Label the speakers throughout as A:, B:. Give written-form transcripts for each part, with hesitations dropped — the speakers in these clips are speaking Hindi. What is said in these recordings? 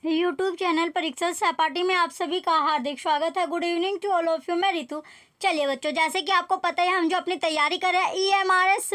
A: यूट्यूब चैनल परीक्षा सहपाठी में आप सभी का हार्दिक स्वागत है। Good evening to all of you. मैं रितु। चलिए बच्चों, जैसे कि आपको पता है हम जो अपनी तैयारी कर रहे हैं EMRS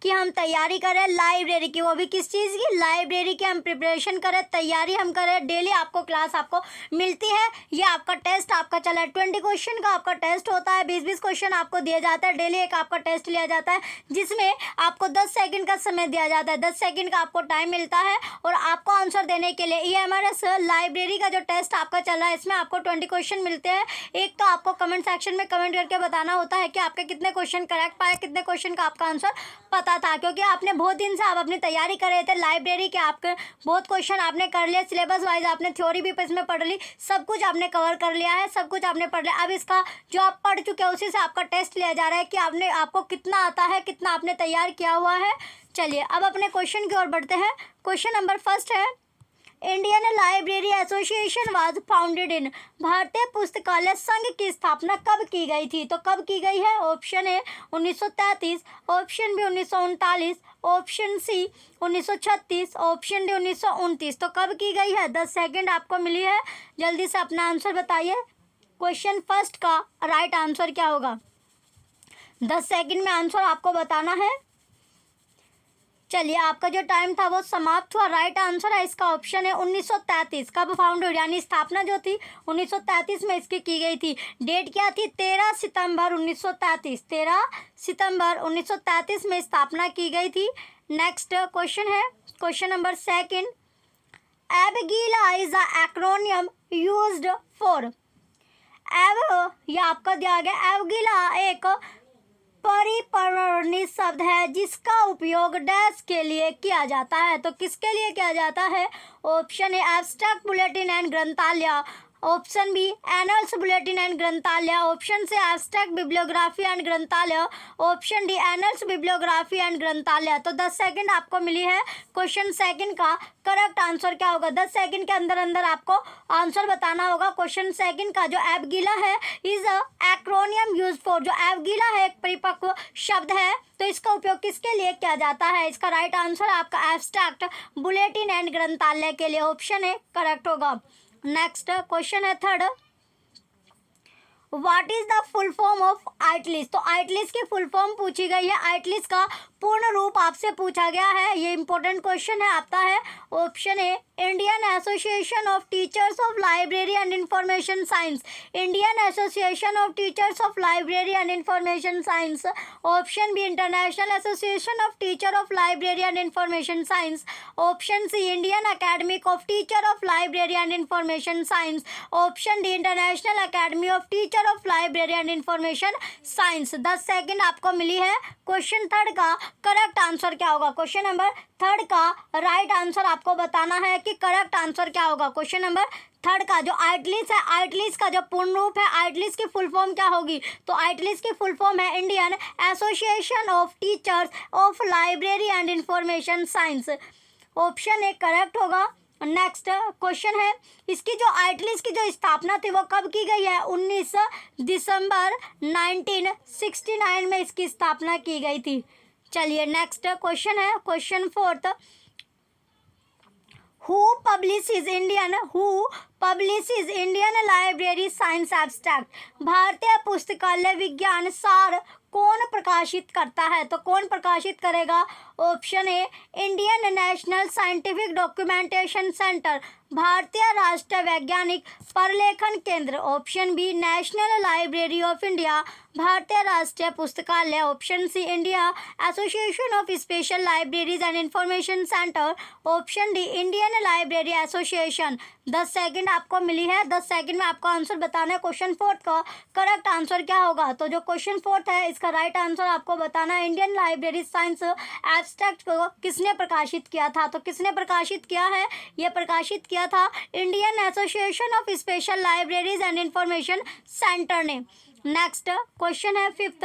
A: की, हम तैयारी कर रहे हैं लाइब्रेरी की। वो भी किस चीज़ की? लाइब्रेरी की हम प्रिपरेशन कर रहे हैं, तैयारी हम कर रहे हैं। डेली आपको क्लास आपको मिलती है। ये आपका टेस्ट आपका चला है, 20 क्वेश्चन का आपका टेस्ट होता है। 20-20 क्वेश्चन आपको दिया जाता है। डेली एक आपका टेस्ट लिया जाता है जिसमें आपको 10 सेकंड का समय दिया जाता है। 10 सेकंड का आपको टाइम मिलता है और आपको आंसर देने के लिए EMRS लाइब्रेरी का जो टेस्ट आपका चल रहा है इसमें आपको 20 क्वेश्चन मिलते हैं। एक तो आपको कमेंट सेक्शन में कमेंट करके बताना होता है कि आपके कितने क्वेश्चन करेक्ट पाए, कितने क्वेश्चन का आपका आंसर पता था, क्योंकि आपने बहुत दिन से आप अपनी तैयारी कर रहे थे लाइब्रेरी के। आपके बहुत क्वेश्चन आपने कर लिए, सिलेबस वाइज आपने थ्योरी भी इसमें पढ़ ली, सब कुछ आपने कवर कर लिया है, सब कुछ आपने पढ़ लिया। अब इसका जो आप पढ़ चुके हैं उसी से आपका टेस्ट लिया जा रहा है कि आपको कितना आता है, कितना आपने तैयार किया हुआ है। चलिए अब अपने क्वेश्चन की ओर बढ़ते हैं। क्वेश्चन नंबर फर्स्ट है, Indian library association was founded इन। भारतीय पुस्तकालय संघ की स्थापना कब की गई थी? तो कब की गई है? Option A 1933, option B 1939, option C 1936, option D 1929। तो कब की गई है? 10 सेकंड आपको मिली है, जल्दी से अपना आंसर बताइए। क्वेश्चन फर्स्ट का राइट आंसर क्या होगा? 10 सेकंड में आंसर आपको बताना है। चलिए आपका जो टाइम था वो समाप्त हुआ। राइट आंसर है इसका ऑप्शन है 1933। कब फाउंड हुई, यानी स्थापना जो थी 1933 में इसकी की गई थी। डेट क्या थी? 13 सितंबर 1933। 13 सितंबर 1933 में स्थापना की गई थी। नेक्स्ट क्वेश्चन है, question number second, ABGILA is the acronym used for. ये आपका दिया गया, एबगीला एक परिपर्णी शब्द है जिसका उपयोग डैश के लिए किया जाता है। तो किसके लिए किया जाता है? Option A abstract bulletin and Granthalaya, option B annals bulletin and Granthalaya, option C abstract bibliography and Granthalaya, option D annals bibliography and Granthalaya. तो 10 सेकंड आपको मिली है। क्वेश्चन सेकंड का करेक्ट आंसर क्या होगा? 10 सेकंड के अंदर अंदर आपको आंसर बताना होगा। क्वेश्चन सेकंड का जो एबगीला है is a acromion use for. जो एबगीला है एक परिपक्व शब्द है, तो इसका उपयोग किसके लिए किया जाता है? इसका राइट आंसर आपका एब्स्ट्रैक्ट बुलेटिन एंड ग्रंथालय के लिए, ऑप्शन ए करेक्ट होगा। नेक्स्ट क्वेश्चन है third, what is the full form of IATLIS. तो आइटलिस्ट की फुल फॉर्म पूछी गई है। आइटलिस्ट का पूर्ण रूप आपसे पूछा गया है, ये इंपॉर्टेंट क्वेश्चन है आपका है। Option A Indian association of teachers of library and information science, Indian association of teachers of library and information science. Option B international association of teacher of library and information science. Option C Indian academic of teacher of library and information science. Option D international academy of teacher of library and information science. 10 second आपको मिली है। क्वेश्चन थर्ड का करेक्ट आंसर क्या होगा? क्वेश्चन नंबर थर्ड का राइट आंसर आपको बताना है कि करेक्ट आंसर क्या होगा। क्वेश्चन नंबर थर्ड का जो आइटलिस्ट है, आइटलिस्ट का जो पूर्ण रूप है, आइटलिस्ट की फुल फॉर्म क्या होगी? तो आइटलिस्ट की फुल फॉर्म है Indian association of teachers of library and information science. Option A correct होगा। नेक्स्ट क्वेश्चन है, इसकी जो आइटलिस्ट की जो स्थापना थी वो कब की गई है? 19 दिसंबर 1969 में इसकी स्थापना की गई थी। चलिए नेक्स्ट क्वेश्चन है, question fourth, who publishes Indian library science abstract. भारतीय पुस्तकालय विज्ञान सार कौन प्रकाशित करता है? तो कौन प्रकाशित करेगा? Option A Indian national scientific documentation centre, भारतीय राष्ट्रीय वैज्ञानिक परलेखन केंद्र। Option B national library of India, भारतीय राष्ट्रीय पुस्तकालय। Option C India association of special libraries and information centre. Option D Indian library association. 10 second आपको मिली है। 10 सेकंड में आपको आंसर बताना है। क्वेश्चन फोर्थ का करेक्ट आंसर क्या होगा? तो जो क्वेश्चन फोर्थ है इसका राइट आंसर आपको बताना है। इंडियन लाइब्रेरी साइंस एब्स्ट्रैक्ट को किसने प्रकाशित किया था? तो किसने प्रकाशित किया है? ये प्रकाशित किया था Indian association of special libraries and information centre ने। नेक्स्ट क्वेश्चन है fifth,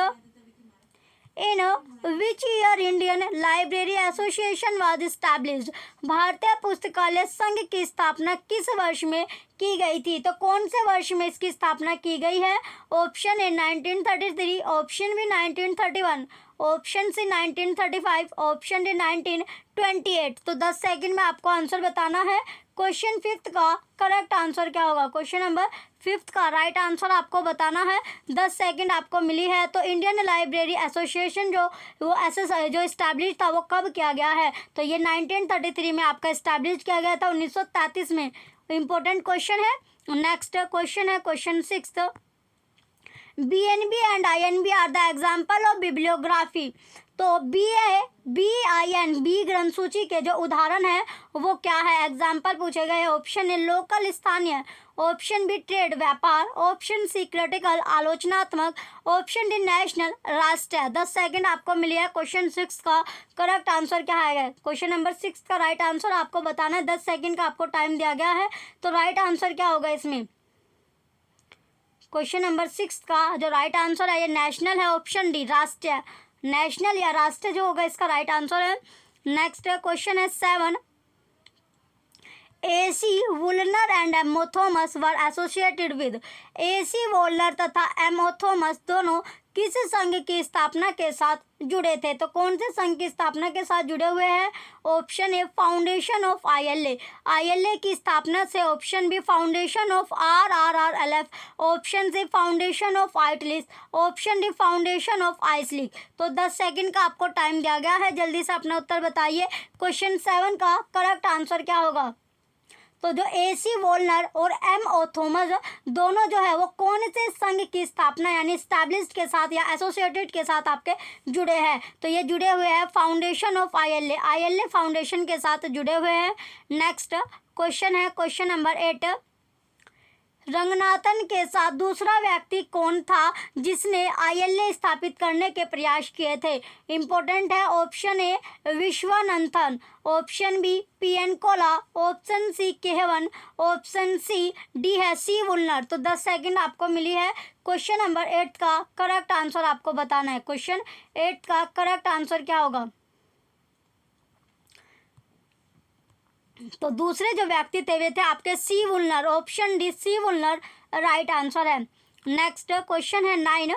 A: in which year Indian library association was established. भारतीय पुस्तकालय संघ की स्थापना किस वर्ष में की गई थी। तो कौन से वर्ष में इसकी स्थापना की गई है? Option A 1933, option B 1931, option C 1935, option D 1928। तो 10 सेकंड में आपको आंसर बताना है। क्वेश्चन 5 का करेक्ट आंसर क्या होगा? क्वेश्चन नंबर 5 का राइट आंसर आपको बताना है। 10 सेकंड आपको मिली है। तो इंडियन लाइब्रेरी एसोसिएशन जो इस्टेब्लिश था वो कब किया गया है? तो ये 1933 में आपका इस्टेब्लिश किया गया था, 1933 में। इंपॉर्टेंट क्वेश्चन है। नेक्स्ट क्वेश्चन है question 6। BNB and INB are the example of bibliography. तो BIN ग्रंथ सूची के जो उदाहरण है वो क्या है? एग्जाम्पल पूछे गए। ऑप्शन ए लोकल स्थानीय, ऑप्शन बी ट्रेड व्यापार, ऑप्शन सी क्रिटिकल आलोचनात्मक, ऑप्शन डी नेशनल राष्ट्रीय। 10 सेकंड आपको मिली है। क्वेश्चन 6 का करेक्ट आंसर क्या है? क्वेश्चन नंबर 6 का राइट आंसर आपको बताना है। 10 सेकंड का आपको टाइम दिया गया है। तो राइट आंसर क्या होगा इसमें? क्वेश्चन नंबर 6 का जो राइट आंसर है ये नेशनल है, ऑप्शन डी राष्ट्रीय। नेशनल या राष्ट्रीय जो होगा इसका राइट आंसर है। नेक्स्ट क्वेश्चन है 7। AC Woolner and MO Thomas were associated with. AC Woolner तथा एमओ थॉमस दोनों किस संघ की स्थापना के साथ जुड़े थे? तो कौन से संघ की स्थापना के साथ जुड़े हुए हैं? Option A foundation of ILA की स्थापना से, option B foundation of RRRLF, option C foundation of IATLIS, option D foundation of IASLIC. तो 10 सेकंड का आपको टाइम दिया गया है। जल्दी से अपना उत्तर बताइए। क्वेश्चन 7 का करेक्ट आंसर क्या होगा? तो जो AC वोलनर और MO थॉमस दोनों जो है वो कौन से संघ की स्थापना यानी स्टैब्लिश्ड के साथ या एसोसिएटेड के साथ आपके जुड़े हैं? तो ये जुड़े हुए हैं फाउंडेशन ऑफ ILA फाउंडेशन के साथ जुड़े हुए हैं। नेक्स्ट क्वेश्चन है क्वेश्चन नंबर 8। रंगनाथन के साथ दूसरा व्यक्ति कौन था जिसने ILA स्थापित करने के प्रयास किए थे? इंपॉर्टेंट है। Option A Vishwanathan, option B PN Kaula, option C Kesavan, option C D है C वुलनर। तो 10 सेकंड आपको मिली है। क्वेश्चन नंबर 8 का करेक्ट आंसर आपको बताना है। क्वेश्चन 8 का करेक्ट आंसर क्या होगा? तो दूसरे जो व्यक्ति थे वे थे आपके C वुलनर, option D C वुलनर right answer है। नेक्स्ट क्वेश्चन है 9।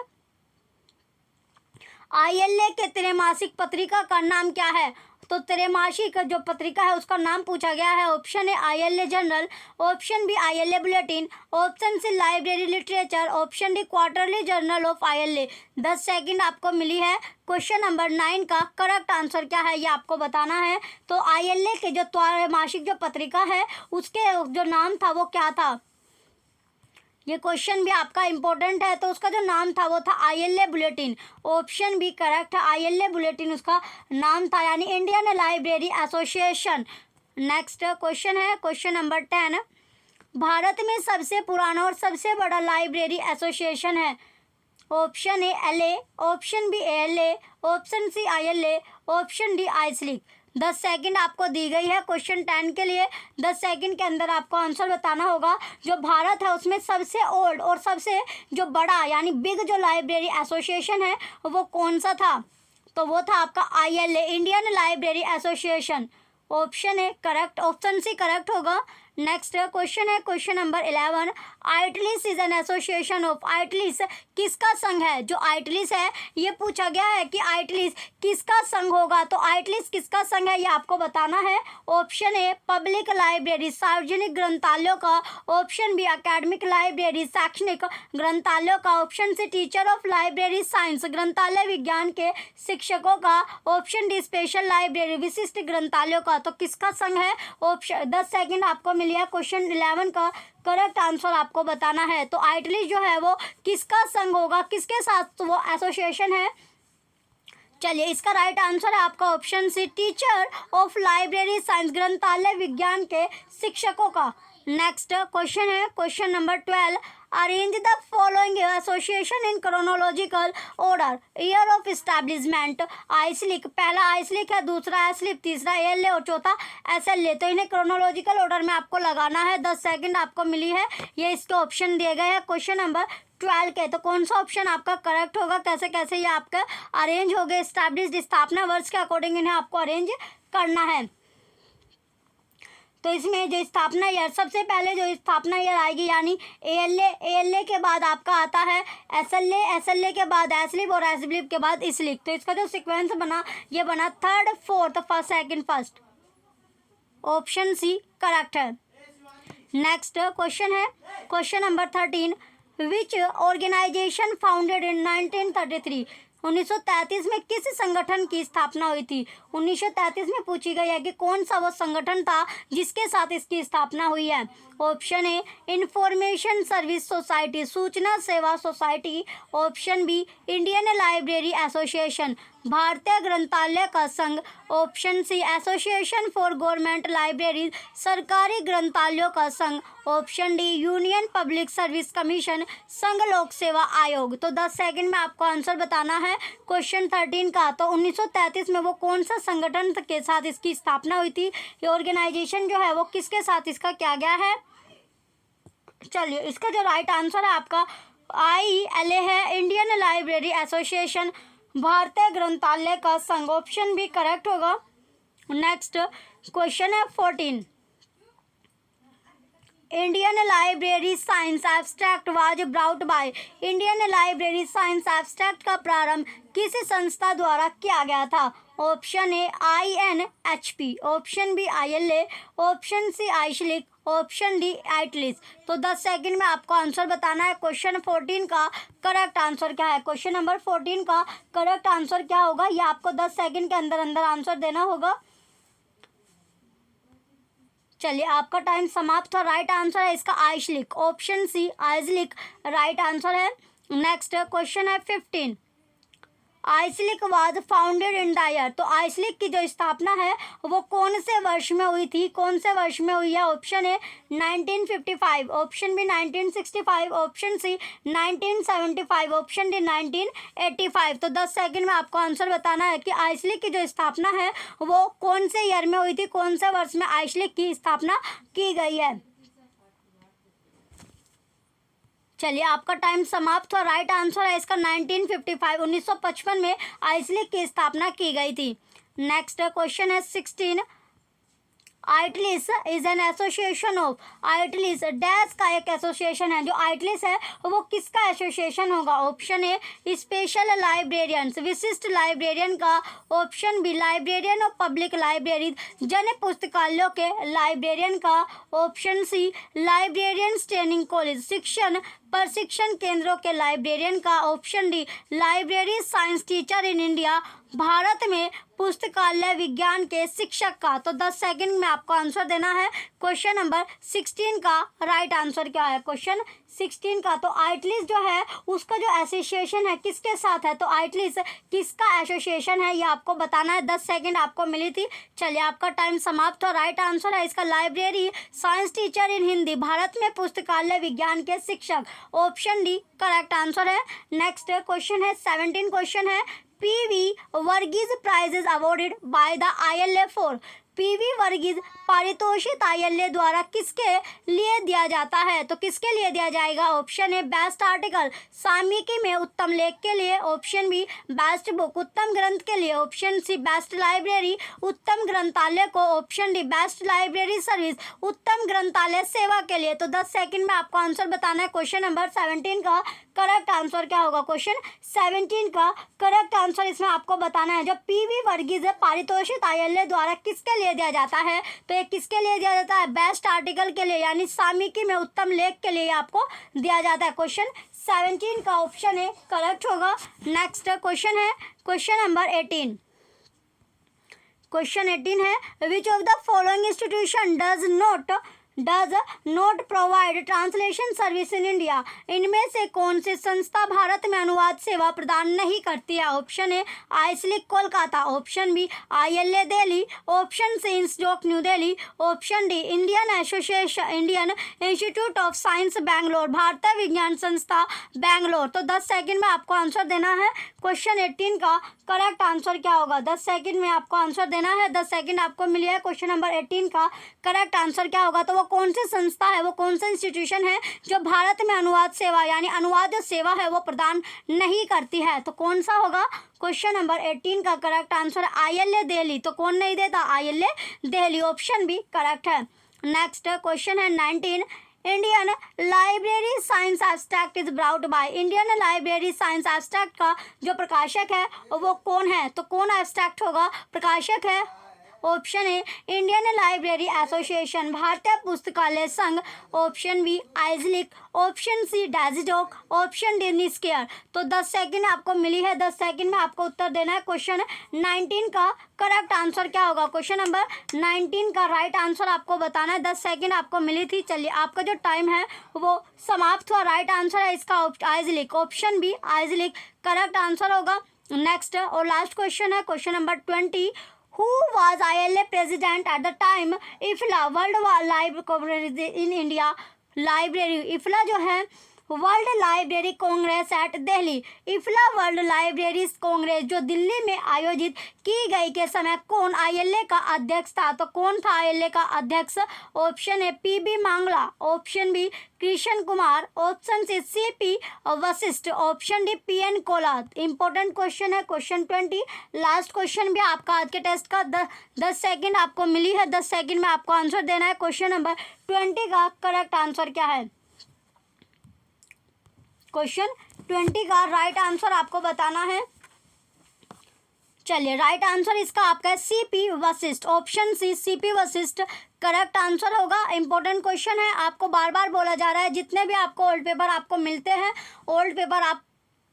A: ILA के त्रैमासिक पत्रिका का नाम क्या है? तो त्रैमासिक जो पत्रिका है उसका नाम पूछा गया है। Option A ILA journal, option B ILA bulletin, option C library literature, option D quarterly journal of ILA। 10 second आपको मिली है। क्वेश्चन नंबर 9 का करेक्ट आंसर क्या है ये आपको बताना है। तो ILA के जो त्रैमासिक जो पत्रिका है उसके जो नाम था वो क्या था? ये क्वेश्चन भी आपका इंपॉर्टेंट है। तो उसका जो नाम था वो था ILA bulletin. Option B correct है, ILA बुलेटिन उसका नाम था, यानी Indian library association. Next question है क्वेश्चन नंबर 10। भारत में सबसे पुराना और सबसे बड़ा लाइब्रेरी एसोसिएशन है। Option A LA, option B ALA, option C ILA, option D IASLIC. 10 second आपको दी गई है क्वेश्चन 10 के लिए। 10 सेकंड के अंदर आपको आंसर बताना होगा। जो भारत है उसमें सबसे ओल्ड और सबसे जो बड़ा यानी बिग जो लाइब्रेरी एसोसिएशन है वो कौन सा था? तो वो था आपका ILA, Indian library association. Option A correct, option C correct होगा। नेक्स्ट क्वेश्चन है question number 11। IATLIS is an association of. IATLIS किसका संघ है? जो आइटलिस है ये पूछा गया है कि आइटलिस किसका संघ होगा। तो आइटलिस किसका संघ है ये आपको बताना है। ऑप्शन ए पब्लिक लाइब्रेरी, सार्वजनिक ग्रंथालयों का, ऑप्शन बी एकेडमिक लाइब्रेरी, शैक्षणिक ग्रंथालयों का, option C teacher of library science, ग्रंथालय विज्ञान के शिक्षकों का, ऑप्शन डी स्पेशल लाइब्रेरी, विशिष्ट ग्रंथालयों का। तो किसका संघ है? ऑप्शन 10 सेकंड आपको लिया। क्वेश्चन 11 का करेक्ट आंसर आपको बताना है। तो आइटलिस जो है वो किसका संघ होगा, किसके साथ वो एसोसिएशन है? चलिए इसका राइट आंसर है आपका option C teacher of library science, ग्रंथालय विज्ञान के शिक्षकों का। नेक्स्ट क्वेश्चन है question number 12। Arrange the following association in chronological order, year of establishment. IASLIC, पहला आइसलिक है, दूसरा एसलिप, तीसरा ALA और चौथा SLA। तो इन्हें क्रोनोलॉजिकल ऑर्डर में आपको लगाना है। 10 सेकंड आपको मिली है। ये इसके ऑप्शन दिए गए हैं क्वेश्चन नंबर 12 के। तो कौन सा ऑप्शन आपका करेक्ट होगा? कैसे कैसे ये आपका अरेंज हो गए? एस्टैब्लिश्ड स्थापना वर्ष के अकॉर्डिंग इन्हें आपको अरेंज करना है। तो इसमें जो स्थापना ईयर, सबसे पहले जो स्थापना ईयर आएगी यानी एएलए के बाद आपका आता है एसएलए के बाद एसलिप और एसलिप के बाद इसलिप। तो इसका जो सीक्वेंस बना ये बना 3rd 4th 1st 2nd 1st। Option C correct है। नेक्स्ट क्वेश्चन है question number 13, which organisation founded in 1933। 1933 में किस संगठन की स्थापना हुई थी? 1933 में पूछी गई है कि कौन सा वो संगठन था जिसके साथ इसकी स्थापना हुई है। Option A information service society, सूचना सेवा society. Option B Indian library association, भारतीय ग्रंथालय का संघ। Option C association for government libraries, सरकारी ग्रंथालयों का संघ। Option D union public service commission, संघ लोक सेवा आयोग। तो 10 सेकंड में आपको आंसर बताना है क्वेश्चन 13 का। तो 1933 में वो कौन सा संगठन के साथ इसकी स्थापना हुई थी, ये ऑर्गेनाइजेशन जो है वो किसके साथ इसका किया गया है? चलिए इसका जो राइट आंसर है आपका ILA है, इंडियन लाइब्रेरी एसोसिएशन, भारतीय ग्रंथालय का संघ। ऑप्शन भी करेक्ट होगा। नेक्स्ट क्वेश्चन है 14, Indian library science abstract was brought by. Indian library science abstract का प्रारंभ किस संस्था द्वारा किया गया था? Option A INHP, option B ILA, option C IASLIC, option D IATLIS. तो 10 सेकंड में आपको आंसर बताना है क्वेश्चन 14 का करेक्ट आंसर क्या है। क्वेश्चन नंबर 14 का करेक्ट आंसर क्या होगा ये आपको 10 सेकंड के अंदर अंदर आंसर देना होगा। चलिए आपका टाइम समाप्त हो। राइट आंसर है इसका IASLIC, option C IASLIC right answer है। नेक्स्ट क्वेश्चन है 15, IASLIC was founded in the year. तो आइसलिक की जो स्थापना है वो कौन से वर्ष में हुई थी, कौन से वर्ष में हुई है? Option A 1955, option B 1965, option C 1975, option D 1985। तो 10 सेकंड में आपको आंसर बताना है कि आइसलिक की जो स्थापना है वो कौन से ईयर में हुई थी, कौन से वर्ष में आइसलिक की स्थापना की गई है। चलिए आपका टाइम समाप्त हो। राइट आंसर है इसका 1955, 1955 में आइसलिक की स्थापना की गई थी। नेक्स्ट क्वेश्चन है 16, IATLIS is an association of. IATLIS dash का एक एसोसिएशन है। जो आइटलिस है वो किसका एसोसिएशन होगा? ऑप्शन ए स्पेशल लाइब्रेरियंस, विशिष्ट लाइब्रेरियन का। Option B librarian of public libraries, जन पुस्तकालयों के लाइब्रेरियन का। Option C librarian training college, शिक्षण प्रशिक्षण केंद्रों के लाइब्रेरियन का। Option D library science teacher in India, भारत में पुस्तकालय विज्ञान के शिक्षक का। तो 10 सेकंड में आपको आंसर देना है क्वेश्चन नंबर 16 का राइट आंसर क्या है। क्वेश्चन 16 का तो आइटलिस जो है उसका जो एसोसिएशन है किसके साथ है? तो आइटलिस किसका एसोसिएशन है ये आपको बताना है। 10 सेकंड आपको मिली थी। चलिए आपका टाइम समाप्त हो। राइट आंसर है इसका library science teacher in Hindi, भारत में पुस्तकालय विज्ञान के शिक्षक। ऑप्शन डी करेक्ट आंसर है। नेक्स्ट क्वेश्चन है 17 क्वेश्चन है, PV Varghese prize is awarded by the ILA for. PV Varghese पारितोषिक ILA द्वारा किसके लिए दिया जाता है? तो किसके लिए दिया जाएगा? ऑप्शन ए बेस्ट आर्टिकल, सामयिकी में उत्तम लेख के लिए। ऑप्शन बी बेस्ट बुक, उत्तम ग्रंथ के लिए। ऑप्शन सी बेस्ट लाइब्रेरी, उत्तम ग्रंथालय को। Option D best library service, उत्तम ग्रंथालय सेवा के लिए। तो 10 सेकंड में आपको आंसर बताना है क्वेश्चन नंबर 17 का करेक्ट आंसर क्या होगा। क्वेश्चन 17 का करेक्ट आंसर इसमें आपको बताना है। जो PV वर्गीज पारितोषिक ILA द्वारा किसके लिए दिया जाता है? तो ये किसके लिए दिया जाता है? बेस्ट आर्टिकल के लिए, यानी सामयिकी में उत्तम लेख के लिए आपको दिया जाता है। क्वेश्चन 17 का ऑप्शन ए करेक्ट होगा। नेक्स्ट क्वेश्चन है क्वेश्चन नंबर 18। क्वेश्चन 18 है, which of the following institution does not provide translation service in India. इनमें से कौन सी संस्था भारत में अनुवाद सेवा प्रदान नहीं करती है? Option A IASLIC Kolkata, option B ILA Delhi, option C institute new Delhi, option D Indian institute of science Bangalore, भारतीय विज्ञान संस्था बैंगलोर। तो 10 सेकंड में आपको आंसर देना है क्वेश्चन 18 का करेक्ट आंसर क्या होगा। 10 सेकंड में आपको आंसर देना है। 10 सेकंड आपको मिली है। क्वेश्चन नंबर 18 का करेक्ट आंसर क्या होगा? तो वो कौन सी संस्था है, वो कौन सा इंस्टीट्यूशन है जो भारत में अनुवाद सेवा यानी अनुवाद सेवा है वो प्रदान नहीं करती है? तो कौन सा होगा? क्वेश्चन नंबर 18 का करेक्ट आंसर ILA दिल्ली। तो कौन नहीं देता? ILA Delhi. Option B correct है। नेक्स्ट क्वेश्चन है 19, Indian library science abstract is brought by. Indian library science abstract का जो प्रकाशक है वो कौन है, तो कौन एब्स्ट्रैक्ट होगा, प्रकाशक है। Option A Indian library association, भारतीय पुस्तकालय संघ। Option B IASLIC. Option C DESIDOC. Option D NISCAIR. तो 10 सेकंड आपको मिली है, 10 सेकंड में आपको उत्तर देना है। क्वेश्चन 19 का करेक्ट आंसर क्या होगा, क्वेश्चन नंबर 19 का राइट आंसर आपको बताना है। 10 सेकंड आपको मिली थी। चलिए आपका जो टाइम है वो समाप्त हुआ। राइट आंसर है इसका आइजलिक। ऑप्शन बी आइजलिक करेक्ट आंसर होगा। नेक्स्ट और लास्ट क्वेश्चन है question number 20, Who was ILA president at the time IFLA World Library in India Library? IFLA जो है world library congress at Delhi. IFLA world library congress जो दिल्ली में आयोजित की गई के समय कौन आईएलए का अध्यक्ष था, तो कौन था आईएलए का अध्यक्ष। Option A PB Mangla. Option B Krishna Kumar. Option C CP Vashishtha. Option D PN कोलात। इंपॉर्टेंट क्वेश्चन है क्वेश्चन 20। लास्ट क्वेश्चन भी आपका आज के टेस्ट का 10 सेकंड आपको मिली है। 10 सेकंड में आपको आंसर देना है। क्वेश्चन नंबर 20 का करेक्ट आंसर क्या है, क्वेश्चन 20 का राइट आंसर आपको बताना है। चलिए राइट आंसर इसका आपका है CP Vashishtha. Option C CP Vashishth correct answer होगा। इंपॉर्टेंट क्वेश्चन है, आपको बार बार बोला जा रहा है जितने भी आपको ओल्ड पेपर आपको मिलते हैं ओल्ड पेपर आप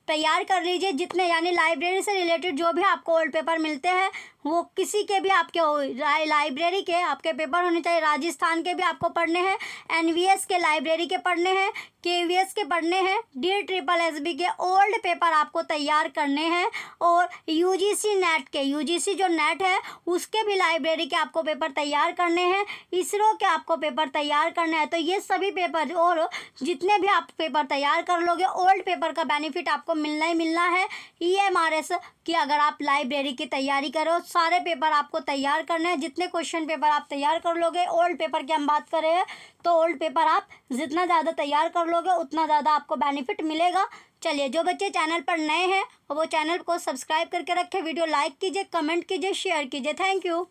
A: तैयार कर लीजिए। जितने यानी लाइब्रेरी से रिलेटेड जो भी आपको ओल्ड पेपर मिलते हैं वो किसी के भी आपके लाइब्रेरी के आपके पेपर होने चाहिए। राजस्थान के भी आपको पढ़ने हैं, एनवीएस के लाइब्रेरी के पढ़ने हैं, केवीएस के पढ़ने हैं, DSSB के ओल्ड पेपर आपको तैयार करने हैं और यूजीसी नेट के यूजीसी जो नेट है उसके भी लाइब्रेरी के आपको पेपर तैयार करने हैं, इसरो के आपको पेपर तैयार करने हैं। तो ये सभी पेपर और जितने भी आप पेपर तैयार कर लोगे ओल्ड पेपर का बेनिफिट आपको मिलना ही मिलना है। EMRS कि अगर आप लाइब्रेरी की तैयारी करो सारे पेपर आपको तैयार करने हैं। जितने क्वेश्चन पेपर आप तैयार कर लोगे ओल्ड पेपर की हम बात करें हैं तो ओल्ड पेपर आप जितना ज़्यादा तैयार कर लोगे उतना ज़्यादा आपको बेनिफिट मिलेगा। चलिए जो बच्चे चैनल पर नए हैं वो चैनल को सब्सक्राइब करके रखें, वीडियो लाइक कीजिए, कमेंट कीजिए, शेयर कीजिए। Thank you.